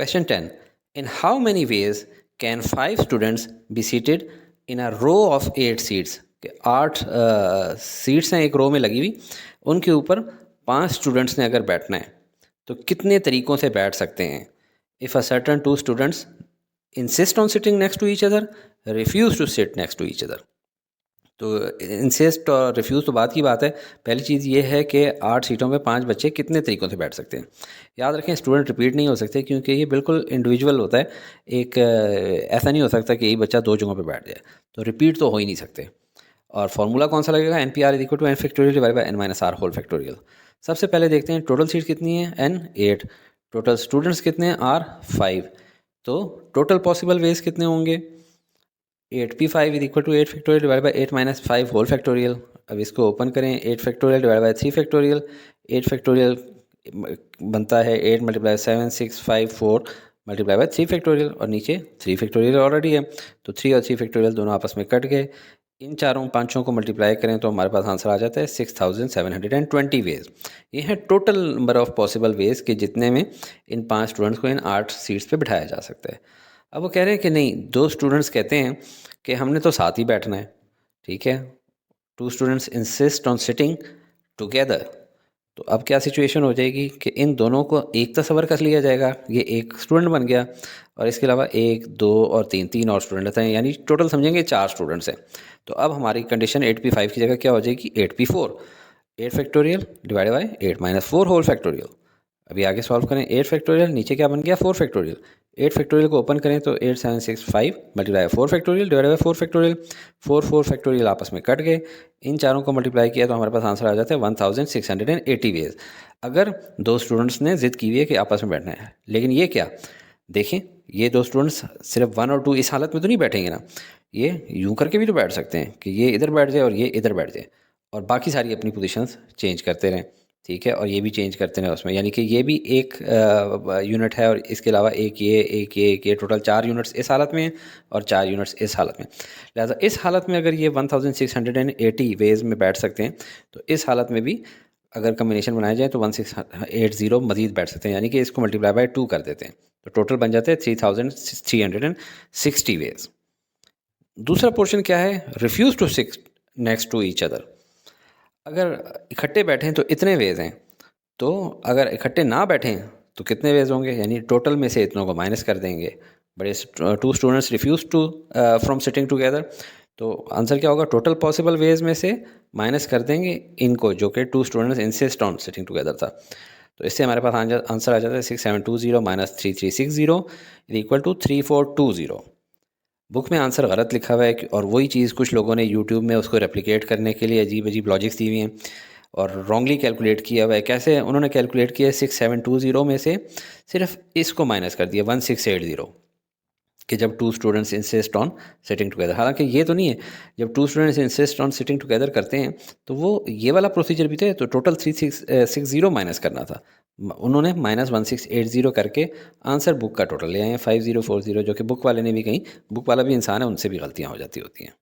Question 10. In how many ways can 5 students be seated in a row of 8 seats? कि 8 seats हैं एक रो में लगी हुई, उनके ऊपर 5 स्टूडेंट्स ने अगर बैठना है तो कितने तरीक़ों से बैठ सकते हैं? If a certain 2 students insist on sitting next to each other, refuse to sit next to each other. तो इंसिस्ट और रिफ्यूज़ तो बात की बात है। पहली चीज़ ये है कि 8 सीटों में 5 बच्चे कितने तरीक़ों से बैठ सकते हैं। याद रखें, स्टूडेंट रिपीट नहीं हो सकते क्योंकि ये बिल्कुल इंडिविजुअल होता है। एक ऐसा नहीं हो सकता कि एक बच्चा 2 जगहों पे बैठ जाए, तो रिपीट तो हो ही नहीं सकते। और फार्मूला कौन सा लगेगा? NPR equal to n factorial divide by n minus r whole factorial. सबसे पहले देखते हैं टोटल सीट्स कितनी है, n 8, टोटल स्टूडेंट्स कितने हैं, r 5। तो टोटल पॉसिबल वेज कितने होंगे? 8p5 is equal to 8 factorial divide by 8 minus 5 whole factorial. अब इसको ओपन करें, 8 factorial divide by 3 factorial. 8 factorial बनता है 8 मल्टीप्लाई 7 6 5 4 मल्टीप्लाई बाई 3 फैक्टोरियल, और नीचे 3 फैक्टोरियल ऑलरेडी है, तो 3 और 3 फैक्टोरियल दोनों आपस में कट गए। इन चारों पाँचों को मल्टीप्लाई करें तो हमारे पास आंसर आ जाता है 6720 वेज। ये है total number of possible ways कि जितने में इन 5 स्टूडेंट्स को इन 8 सीट्स पे बिठाया जा सकता है। अब वो कह रहे हैं कि नहीं, 2 स्टूडेंट्स कहते हैं कि हमने तो साथ ही बैठना है, ठीक है। 2 students insist on sitting together. तो अब क्या सिचुएशन हो जाएगी कि इन दोनों को एक तस्वर कर लिया जाएगा, ये एक स्टूडेंट बन गया, और इसके अलावा 1 2 और 3 और स्टूडेंट हैं, यानी टोटल समझेंगे 4 स्टूडेंट्स हैं। तो अब हमारी कंडीशन 8p5 की जगह क्या हो जाएगी, 8p4। 8 factorial divide by 8 minus 4 whole factorial. अभी आगे सॉल्व करें, 8 फैक्टोरियल, नीचे क्या बन गया, 4 फैक्टोरियल। 8 फैक्टोरियल को ओपन करें तो 8 7 6 5 multiply 4 factorial divide by 4 factorial. 4 factorial आपस में कट गए, इन चारों को मल्टीप्लाई किया तो हमारे पास आंसर आ जाता है 1680 वेज। अगर 2 स्टूडेंट्स ने जिद की हुई है कि आपस में बैठना है, लेकिन ये क्या, देखें, ये 2 स्टूडेंट्स सिर्फ 1 और 2 इस हालत में तो नहीं बैठेंगे ना, ये यूँ करके भी तो बैठ सकते हैं कि ये इधर बैठ जाए और ये इधर बैठ जाए, और बाकी सारी अपनी पोजीशंस चेंज करते रहें, ठीक है, और ये भी चेंज करते रहें उसमें, यानी कि ये भी एक यूनिट है और इसके अलावा एक ये टोटल 4 यूनिट्स इस हालत में हैं और 4 यूनिट्स इस हालत में। लिहाजा इस हालत में अगर ये 1680 वेज में बैठ सकते हैं, तो इस हालत में भी अगर कम्बिनेशन बनाया जाए तो 1680 मज़ीद बैठ सकते हैं, यानी कि इसको मल्टीप्लाई बाय 2 कर देते हैं तो टोटल बन जाते हैं 3360 वेज। दूसरा पोर्शन क्या है, refuse to sit next to each other. अगर इकट्ठे बैठें तो इतने वेज हैं, तो अगर इकट्ठे ना बैठें तो कितने वेज होंगे, यानी टोटल में से इतनों को माइनस कर देंगे। बड़े 2 students refuse to from sitting together, तो आंसर क्या होगा, टोटल पॉसिबल वेज में से माइनस कर देंगे इनको, जो कि 2 students insist on sitting together था। तो इससे हमारे पास आंसर आ जाता है 6720 माइनस 3360 इक्वल टू 3420। बुक में आंसर गलत लिखा हुआ है, और वही चीज़ कुछ लोगों ने यूट्यूब में उसको रेप्लिकेट करने के लिए अजीब अजीब लॉजिक्स दी हुई हैं और रॉन्गली कैलकुलेट किया हुआ है। कैसे उन्होंने कैलकुलेट किया है, 6720 में से सिर्फ इसको माइनस कर दिया 1680, कि जब 2 students insist on sitting together. हालांकि ये तो नहीं है, जब 2 students insist on sitting together करते हैं तो वो ये वाला प्रोसीजर भी थे, तो टोटल 3660 माइनस करना था, उन्होंने माइनस 1680 करके आंसर बुक का टोटल ले आए हैं 5040, जो कि बुक वाले ने भी कहीं, बुक वाला भी इंसान है, उनसे भी गलतियाँ हो जाती होती हैं।